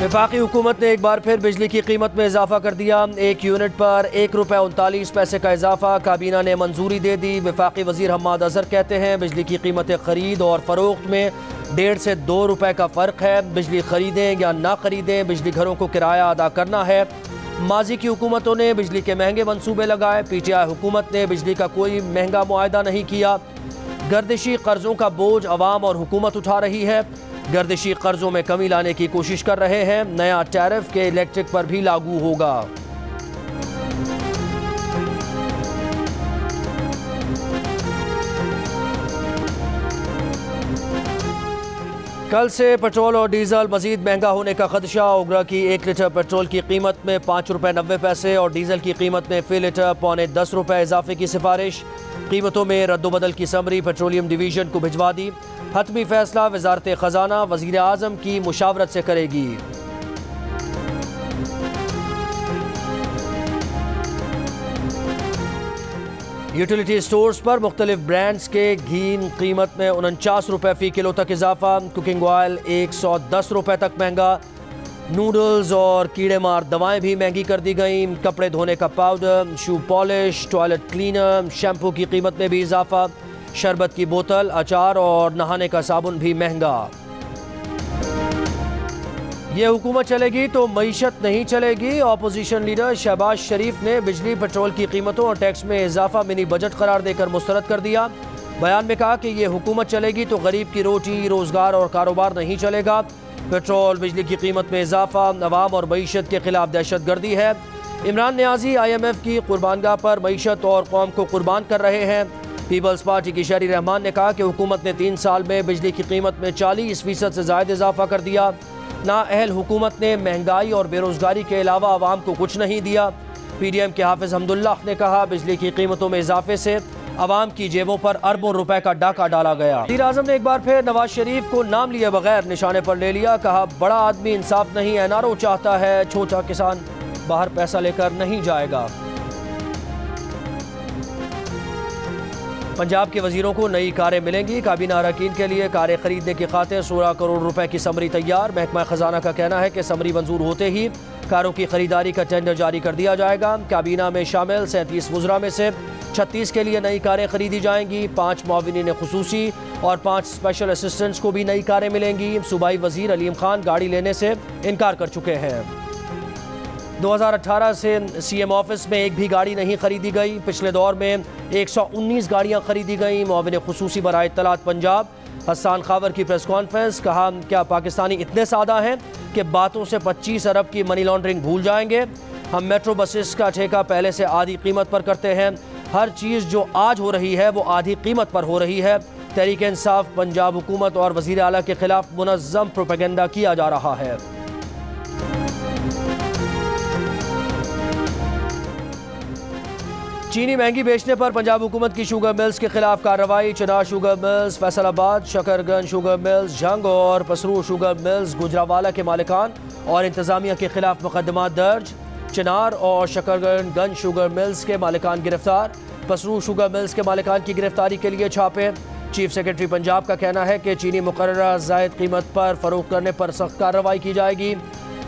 वफाकी हुकूमत ने एक बार फिर बिजली की कीमत में इजाफा कर दिया। 1 यूनिट पर ₹1.39 का इजाफा काबीना ने मंजूरी दे दी। वफाकी वजीर हम्माद अजहर कहते हैं बिजली की कीमत खरीद और फरोख्त में 1.5 से 2 रुपए का फ़र्क है। बिजली खरीदें या ना खरीदें, बिजली घरों को किराया अदा करना है। माजी की हुकूमतों ने बिजली के महंगे मनसूबे लगाए। PTI हुकूमत ने बिजली का कोई महंगा मुआहदा नहीं किया। गर्दिशी कर्जों का बोझ अवाम और हुकूमत उठा रही है। गर्दिशी कर्जों में कमी लाने की कोशिश कर रहे हैं। नया टैरिफ के इलेक्ट्रिक पर भी लागू होगा। कल से पेट्रोल और डीजल मजीद महंगा होने का खदशा। ओगरा की 1 लीटर पेट्रोल की कीमत में ₹5.90 और डीजल की कीमत में फी लीटर ₹10.25 इजाफे की सिफारिश। कीमतों में रद्दोबदल की समरी पेट्रोलियम डिवीजन को भिजवा दी। हतमी फैसला वजारत खजाना वजीर आजम की मुशावरत से करेगी। यूटिलिटी स्टोर्स पर मुख्तलिफ ब्रांड्स के घी कीमत में ₹49 फी किलो तक इजाफा। कुकिंग ऑयल ₹110 तक महंगा। नूडल्स और कीड़े मार दवाएं भी महंगी कर दी गई। कपड़े धोने का powder, shoe polish, toilet cleaner, shampoo की कीमत में भी इजाफा। शरबत की बोतल, अचार और नहाने का साबुन भी महंगा। ये हुकूमत चलेगी तो मईशत नहीं चलेगी। अपोजिशन लीडर शहबाज शरीफ ने बिजली पेट्रोल की कीमतों और टैक्स में इजाफा मिनी बजट करार देकर मुस्तरद कर दिया। बयान में कहा कि ये हुकूमत चलेगी तो गरीब की रोटी, रोजगार और कारोबार नहीं चलेगा। पेट्रोल बिजली की कीमत में इजाफा अवाम और मईशत के खिलाफ दहशत गर्दी है। इमरान नियाजी IMF की कुर्बानगाह पर मईशत और कौम को कुर्बान कर रहे हैं। पीपल्स पार्टी की शहरी रहमान ने कहा कि हुकूमत ने 3 साल में बिजली की कीमत में 40% से ज़ायद इजाफा कर दिया। नाअहल हुकूमत ने महंगाई और बेरोजगारी के अलावा आवाम को कुछ नहीं दिया। PDM के हाफिज हमदुल्लाह ने कहा बिजली की कीमतों में इजाफे से आवाम की जेबों पर अरबों रुपए का डाका डाला गया। वज़ीर आज़म ने एक बार फिर नवाज शरीफ को नाम लिए बगैर निशाने पर ले लिया। कहा बड़ा आदमी इंसाफ नहीं, NRO चाहता है, छोटा किसान बाहर पैसा लेकर नहीं जाएगा। पंजाब के वजीरों को नई कारें मिलेंगी। काबीना अरकान के लिए कारें खरीदने की खातिर 16 करोड़ रुपए की समरी तैयार। महकमा खजाना का कहना है कि समरी मंजूर होते ही कारों की खरीदारी का टेंडर जारी कर दिया जाएगा। काबीना में शामिल 37 वज़रा में से 36 के लिए नई कारें खरीदी जाएंगी। 5 मुआविनीन खुसूसी और 5 स्पेशल असिस्टेंट्स को भी नई कारें मिलेंगी। सूबाई वजीर अलीम खान गाड़ी लेने से इनकार कर चुके हैं। 2018 से CM ऑफिस में एक भी गाड़ी नहीं खरीदी गई। पिछले दौर में 119 गाड़ियां खरीदी गई। मुआविन खुसूसी बराए इत्तलात पंजाब हसन खावर की प्रेस कॉन्फ्रेंस। कहा क्या पाकिस्तानी इतने सादा हैं कि बातों से 25 अरब की मनी लॉन्ड्रिंग भूल जाएंगे। हम मेट्रो बसेस का ठेका पहले से आधी कीमत पर करते हैं। हर चीज़ जो आज हो रही है वो आधी कीमत पर हो रही है। तहरीक इंसाफ पंजाब हुकूमत और वज़ीर आला के खिलाफ मुनज़्ज़म प्रोपेगेंडा किया जा रहा है। चीनी महंगी बेचने पर पंजाब हुकूमत की शुगर मिल्स के खिलाफ कार्रवाई। Chinar sugar mills, Faisalabad, Shakarganj sugar mills, Jhang और पसरूर शुगर मिल्स, गुजरावाला के मालिकान और इंतजामिया के खिलाफ मुकदमा दर्ज। चिनार और शकरगंज शुगर मिल्स के मालिकान गिरफ्तार। पसरूर शुगर मिल्स के मालिकान की गिरफ्तारी के लिए छापे। चीफ सेक्रेटरी पंजाब का कहना है कि चीनी मुकर्ररा जायद कीमत पर फरोख्त करने पर सख्त कार्रवाई की जाएगी।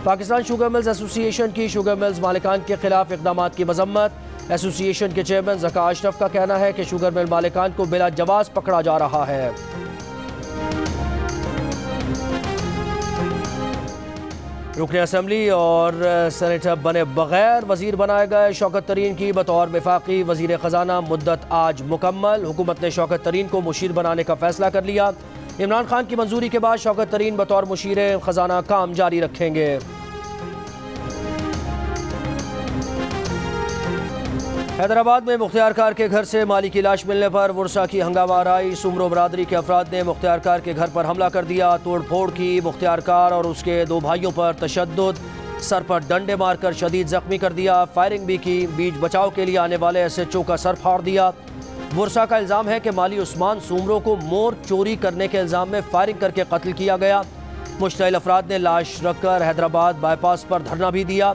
पाकिस्तान शुगर मिल्स एसोसिएशन की शुगर मिल्स मालिकान के खिलाफ इक़दामात की मजम्मत। एसोसिएशन के चेयरमैन ज़का अशरफ का कहना है कि शुगर मिल मालिकान को बिला जवाज़ पकड़ा जा रहा है। रुकन असम्बली और सेनेटर बने बगैर वजीर बनाए गए शौकत तरीन की बतौर वफाकी वजीर खजाना मुद्दत आज मुकम्मल। हुकूमत ने शौकत तरीन को मुशीर बनाने का फैसला कर लिया। इमरान खान की मंजूरी के बाद शौकत तरीन बतौर मुशीर खजाना काम जारी रखेंगे। हैदराबाद में मुख्तियार कार के घर से माली की लाश मिलने पर वर्षा की हंगामा आई। सुमरो बरादरी के अफराद ने मुख्तियार कार के घर पर हमला कर दिया, तोड़ फोड़ की। मुख्तियार कार और उसके 2 भाइयों पर तशद्दुद, सर पर डंडे मारकर शदीद जख्मी कर दिया। फायरिंग भी की। बीच बचाव के लिए आने वाले SHO का सर फाड़ दिया। वर्षा का इल्ज़ाम है कि माली उस्मान सुमरो को मोर चोरी करने के इल्ज़ाम में फायरिंग करके कत्ल किया गया। मुश्तइल अफराद ने लाश रखकर हैदराबाद बाईपास पर धरना भी दिया।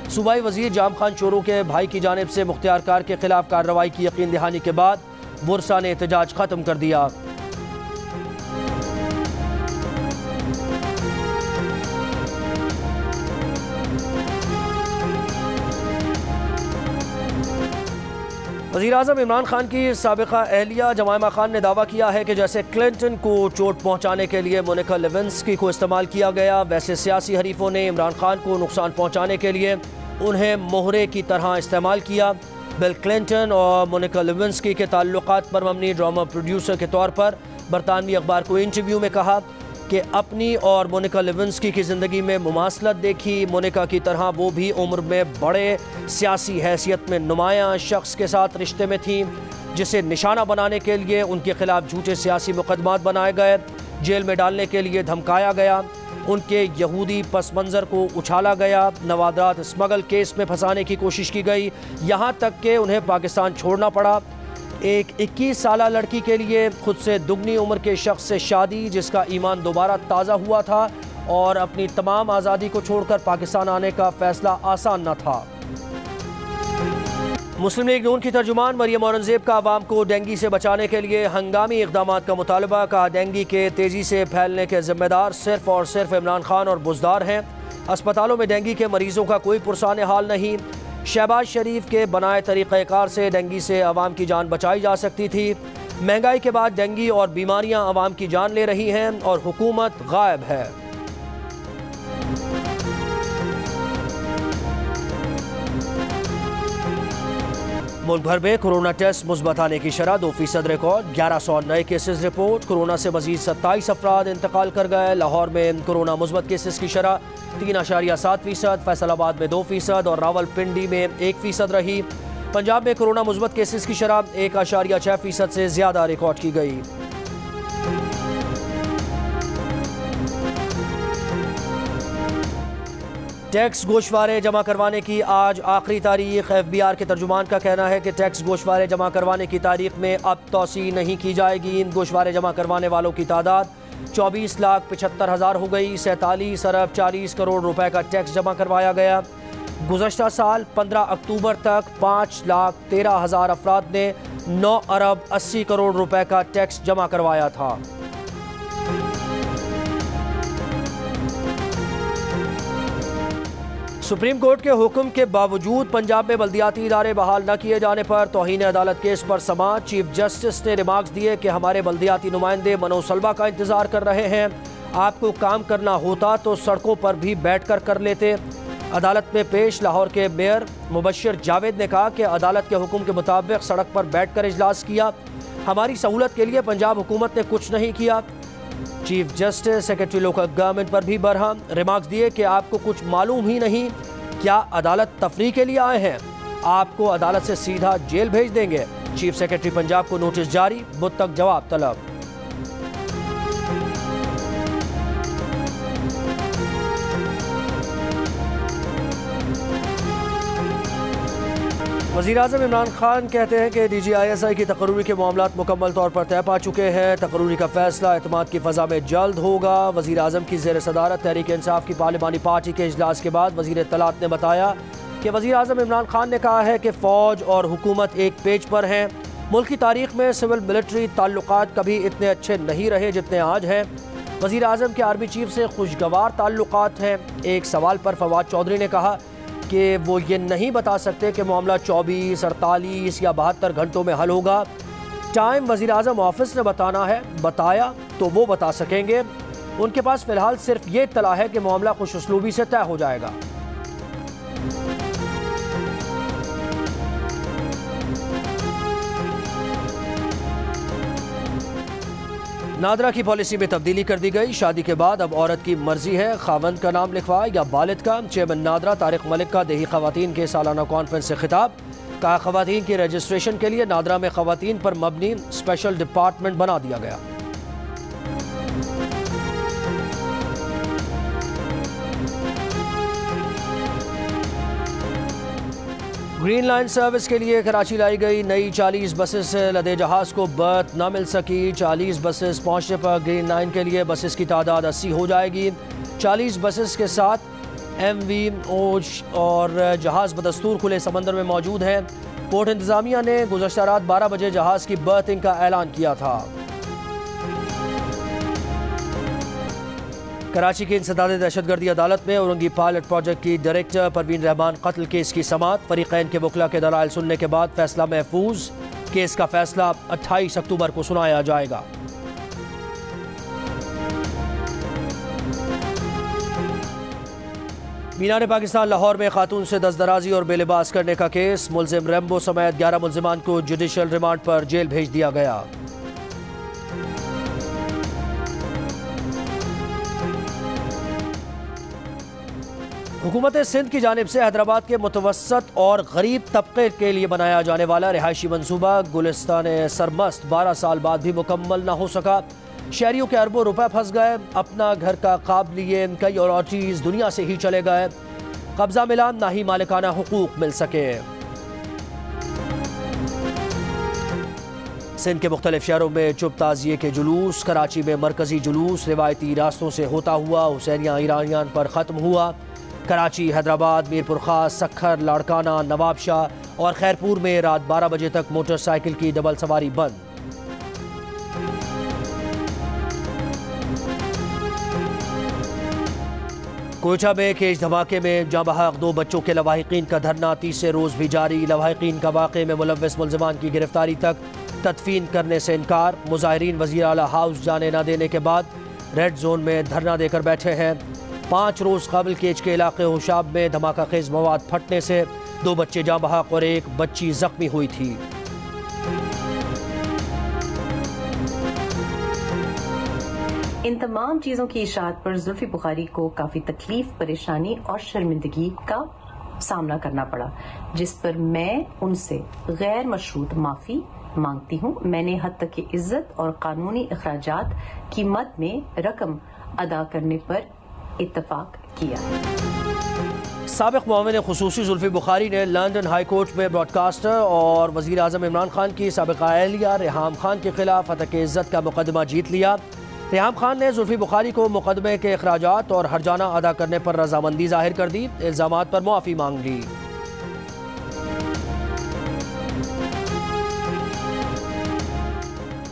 सूबाई वजीर जाम खान चोरों के भाई की जानिब से मुख्तियार कार के खिलाफ कार्रवाई की यकीन दहानी के बाद बुरसा ने एहतजाज खत्म कर दिया। वज़ीर-ए-आज़म इमरान खान की साबिक़ा अहलिया जमाइमा खान ने दावा किया है कि जैसे क्लिंटन को चोट पहुँचाने के लिए मोनिका लेविंस्की को इस्तेमाल किया गया, वैसे सियासी हरीफों ने इमरान खान को नुकसान पहुँचाने के लिए उन्हें मोहरे की तरह इस्तेमाल किया। बिल क्लिंटन और मोनिका लेविंस्की के ताल्लुकात पर मबनी ड्रामा प्रोड्यूसर के तौर पर बरतानवी अखबार को इंटरव्यू में कहा कि अपनी और मोनिका लेविंस्की की ज़िंदगी में मुमासलत देखी। मोनिका की तरह वो भी उम्र में बड़े सियासी हैसियत में नुमायाँ शख्स के साथ रिश्ते में थी, जिसे निशाना बनाने के लिए उनके खिलाफ झूठे सियासी मुकदमात बनाए गए, जेल में डालने के लिए धमकाया गया, उनके यहूदी पस मंज़र को उछाला गया, नवादात स्मगल केस में फंसाने की कोशिश की गई, यहाँ तक कि उन्हें पाकिस्तान छोड़ना पड़ा। एक 21 साला लड़की के लिए खुद से दुगनी उम्र के शख्स से शादी, जिसका ईमान दोबारा ताज़ा हुआ था और अपनी तमाम आज़ादी को छोड़कर पाकिस्तान आने का फ़ैसला आसान न था। मुस्लिम लीग नून की तर्जुमान मरियम औरंगज़ेब का आवाम को डेंगू से बचाने के लिए हंगामी इक़दामात का मुतालबा। कहा डेंगू के तेज़ी से फैलने के ज़िम्मेदार सिर्फ और सिर्फ इमरान खान और बुज़दार हैं। अस्पतालों में डेंगू के मरीज़ों का कोई पुरसान हाल नहीं। शहबाज शरीफ के बनाए तरीक़ेकार से डेंगू से आवाम की जान बचाई जा सकती थी। महंगाई के बाद डेंगू और बीमारियां आवाम की जान ले रही हैं और हुकूमत गायब है। मुल्क भर में कोरोना टेस्ट मुस्बत आने की शरह 2% रिकॉर्ड। 1100 नए केसेस रिपोर्ट। कोरोना से मजीद 27 अफराद इंतकाल कर गए। लाहौर में कोरोना मुस्बत केसेस की शरह 3.7%, फैसलाबाद में 2% और रावलपिंडी में 1% रही। पंजाब में कोरोना मुस्बत केसेस की शरह 1.6% से ज़्यादा रिकॉर्ड की गई। टैक्स गोशवारे जमा करवाने की आज आखिरी तारीख। FBR के तर्जुमान का कहना है कि टैक्स गोशवारे जमा करवाने की तारीख में अब तौसी नहीं की जाएगी। इन गोशवारे जमा करवाने वालों की तादाद 24,75,000 हो गई। 47 अरब 40 करोड़ रुपए का टैक्स जमा करवाया गया। गुज़श्ता साल 15 अक्टूबर तक 5,13,000 अफराद ने 9 अरब 80 करोड़ रुपए का टैक्स जमा करवाया था। सुप्रीम कोर्ट के हुक्म के बावजूद पंजाब में बल्दियाती इदारे बहाल न किए जाने पर तौहीन अदालत केस पर समाअत। चीफ जस्टिस ने रिमार्क्स दिए कि हमारे बल्दियाती नुमाइंदे मनोसलबा का इंतजार कर रहे हैं। आपको काम करना होता तो सड़कों पर भी बैठकर कर लेते। अदालत में पेश लाहौर के मेयर मुबश्शिर जावेद ने कहा कि अदालत के हुक्म के मुताबिक सड़क पर बैठकर इजलास किया। हमारी सहूलत के लिए पंजाब हुकूमत ने कुछ नहीं किया। Chief justice secretary local government पर भी बरहम। रिमार्क्स दिए कि आपको कुछ मालूम ही नहीं, क्या अदालत तफरीह के लिए आए हैं? आपको अदालत से सीधा जेल भेज देंगे। चीफ सेक्रेटरी पंजाब को नोटिस जारी, बुध तक जवाब तलब। वज़ीर-ए-आज़म इमरान खान कहते हैं कि DGISI की तकर्री के मामलात मुकम्मल तौर पर तय पा चुके हैं। तकर्री का फैसला एतमाद की फ़ज़ा में जल्द होगा। वज़ीर-ए-आज़म की ज़ेर सदारत तहरीक इंसाफ की पार्लिमानी पार्टी के इजलास के बाद वज़ीर इत्तलात ने बताया कि वज़ीर-ए-आज़म इमरान खान ने कहा है कि फ़ौज और हुकूमत एक पेज पर हैं। मुल्क की तारीख में सिविल मिलिट्री ताल्लुकात कभी इतने अच्छे नहीं रहे जितने आज हैं। वज़ीर-ए-आज़म के आर्मी चीफ से खुशगवार ताल्लुकात हैं। एक सवाल पर फवाद चौधरी ने कहा कि वो ये नहीं बता सकते कि मामला 24, 48 या 72 घंटों में हल होगा। टाइम वज़ीर-ए-आज़म ऑफिस ने बताना है, बताया तो वो बता सकेंगे। उनके पास फ़िलहाल सिर्फ ये इत्तला है कि मामला खुश उसलूबी से तय हो जाएगा। नादरा की पॉलिसी में तब्दीली कर दी गई। शादी के बाद अब औरत की मर्जी है खावंद का नाम लिखवाए या वालिद का। चेयरमैन नादरा तारिक मलिक का देही खवातीन के सालाना कॉन्फ्रेंस से खिताब। कहा खवातीन की रजिस्ट्रेशन के लिए नादरा में खवातीन पर मबनी स्पेशल डिपार्टमेंट बना दिया गया। ग्रीन लाइन सर्विस के लिए कराची लाई गई नई 40 बसेस से लदे जहाज़ को बर्थ न मिल सकी। 40 बसेस पहुंचने पर ग्रीन लाइन के लिए बसेस की तादाद 80 हो जाएगी। 40 बसेस के साथ MV ओज और जहाज़ बदस्तूर खुले समंदर में मौजूद हैं। पोर्ट इंतज़ामिया ने गुज़श्ता रात 12 बजे जहाज़ की बर्थिंग का ऐलान किया था। कराची की इंसदाद दहशतगर्दी अदालत में औरंगी पायलट प्रोजेक्ट की डायरेक्टर परवीन रहमान कत्ल केस की समाअत। फरीकैन के वकला के दलाइल सुनने के बाद फैसला महफूज। केस का फैसला 28 अक्टूबर को सुनाया जाएगा। मीनार पाकिस्तान लाहौर में खातून से दस्तदराजी और बेलिबास करने का केस। मुलजिम रेम्बो समेत 11 मुलजिमान को जुडिशल रिमांड पर जेल भेज दिया गया। हुकूमत सिंध की जानिब से हैदराबाद के मुतवस्सत और गरीब तबके के लिए बनाया जाने वाला रिहायशी मनसूबा गुलिस्तान सरमस्त 12 साल बाद भी मुकम्मल न हो सका। शहरियों के अरबों रुपए फंस गए। अपना घर का ख्वाब लिए कई अथॉरिटीज दुनिया से ही चले गए। कब्जा मिला, ना ही मालिकाना हुकूक मिल सके। सिंध के मुख्तलिफ शहरों में चुप ताजिए के जुलूस। कराची में मरकजी जुलूस रिवायती रास्तों से होता हुआ हुसैनिया ईरानियान पर ख़त्म हुआ। कराची, हैदराबाद, मीरपुर खास, सखर, लाड़काना, नवाबशाह और खैरपुर में रात 12 बजे तक मोटरसाइकिल की डबल सवारी बंद। कोयटा में केश धमाके में जाँ बहक 2 बच्चों के लवाहिकीन का धरना तीसरे रोज भी जारी। लवाहिकीन का वाक़े में मुलव्विस मुलजिमान की गिरफ्तारी तक तदफीन करने से इनकार। मुजाहिरीन वज़ीर आला हाउस जाने न देने के बाद रेड जोन में धरना देकर बैठे हैं। 5 रोज कबल केच के इलाके होशाब में धमाका खेज मवाद फटने से 2 बच्चे जाँ बहक और 1 बच्ची जख्मी हुई थी। इन तमाम चीज़ों की इशाअत पर जुल्फी बुखारी को काफ़ी तकलीफ, परेशानी और शर्मिंदगी का सामना करना पड़ा, जिस पर मैं उनसे गैर मशरूत माफ़ी मांगती हूँ। मैंने हद तक की इज्जत और कानूनी अखराजात की मद में रकम अदा करने पर इत्तफाक किया है। साबिक मुआविन खुसूसी जुल्फी बुखारी ने लंदन हाई कोर्ट में ब्रॉडकास्टर और वज़ीर आज़म इमरान खान की साबिका अहलिया रेहाम खान के खिलाफ हतक इज्जत का मुकदमा जीत लिया। रेहाम खान ने जुल्फी बुखारी को मुकदमे के अखराजात और हर्जाना अदा करने पर रजामंदी जाहिर कर दी। इल्जामात पर मुआफ़ी मांग ली।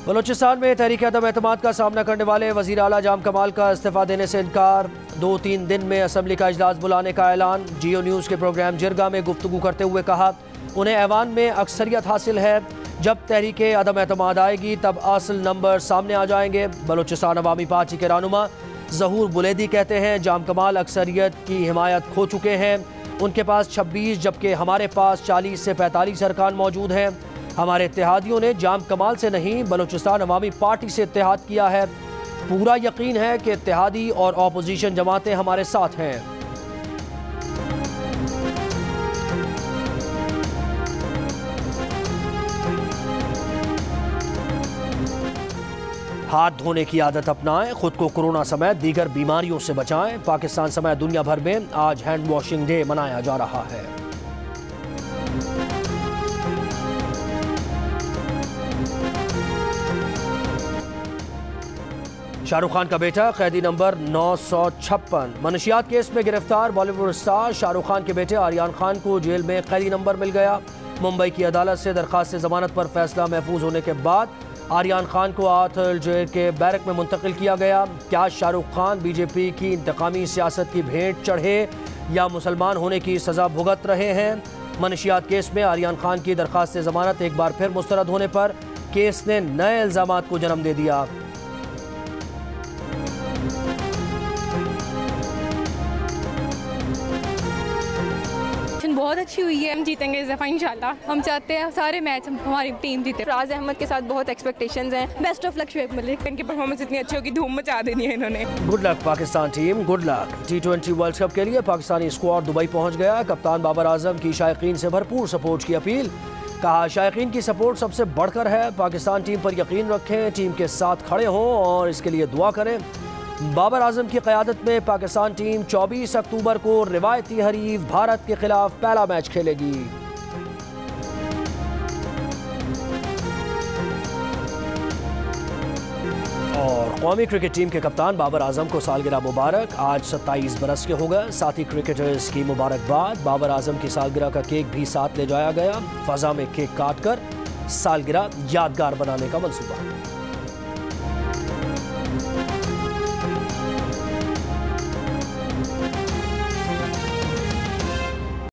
बलोचिस्तान में तहरीक अदम एतमाद का सामना करने वाले वज़ीर आला जाम कमाल का इस्तीफ़ा देने से इनकार। 2-3 दिन में असम्बली का इजलास बुलाने का ऐलान। जियो न्यूज़ के प्रोग्राम जिरगा में गुफ्तगू करते हुए कहा, उन्हें ऐवान में अक्सरियत हासिल है। जब तहरीक अदम एतमाद आएगी तब असल नंबर सामने आ जाएंगे। बलोचिस्तान अवामी पार्टी के रहनुमा ज़हूर बुलेदी कहते हैं, जाम कमाल अक्सरियत की हिमायत खो चुके हैं। उनके पास 26 जबकि हमारे पास 40 से 45 अरकान मौजूद हैं। हमारे इत्तेहादियों ने जाम कमाल से नहीं बलोचिस्तान अवामी पार्टी से इत्तेहाद किया है। पूरा यकीन है कि इत्तेहादी और ऑपोजिशन जमातें हमारे साथ हैं। हाथ धोने की आदत अपनाएं, खुद को कोरोना समेत दीगर बीमारियों से बचाएं। पाकिस्तान समेत दुनिया भर में आज हैंड वॉशिंग डे मनाया जा रहा है। शाहरुख खान का बेटा कैदी नंबर 956। मनशियात केस में गिरफ्तार बॉलीवुड स्टार शाहरुख खान के बेटे आर्यन खान को जेल में कैदी नंबर मिल गया। मुंबई की अदालत से दरखास्त जमानत पर फैसला महफूज होने के बाद आर्यन खान को आर्थर जेल के बैरक में मुंतकिल किया गया। क्या शाहरुख खान बीजेपी की इंतकामी सियासत की भेंट चढ़े या मुसलमान होने की सजा भुगत रहे हैं? मनशियात केस में आर्यन खान की दरखास्त जमानत एक बार फिर मुस्तरद होने पर केस ने नए इल्जामात को जन्म दे दिया। बहुत अच्छी हुई है। हम जीतेंगे इस दफ़ा इंशाल्लाह। हम चाहते हैं सारे मैच हमारी टीम जीते। राज अहमद के साथ बहुत एक्सपेक्टेशंस हैं। Best of luck Shoaib Malik. इनकी परफॉर्मेंस इतनी अच्छी होगी, धूम मचा देनी है इन्होंने। Good luck Pakistan team, good luck. T20 world cup के लिए पाकिस्तानी स्क्वाड दुबई पहुंच गया। कप्तान बाबर आजम की शायकीन से भरपूर सपोर्ट की अपील। कहा, शायकीन की सपोर्ट सबसे बढ़कर है। पाकिस्तान टीम पर यकीन रखें, टीम के साथ खड़े हों और इसके लिए दुआ करें। बाबर आजम की क़यादत में पाकिस्तान टीम 24 अक्टूबर को रिवायती हरीफ भारत के खिलाफ पहला मैच खेलेगी। और कौमी क्रिकेट टीम के कप्तान बाबर आजम को सालगिरह मुबारक। आज 27 बरस के हो गए। साथी क्रिकेटर्स की मुबारकबाद। बाबर आजम की सालगिरह का केक भी साथ ले जाया गया। फ़ज़ा में केक काट कर सालगिरह यादगार बनाने का मंसूबा।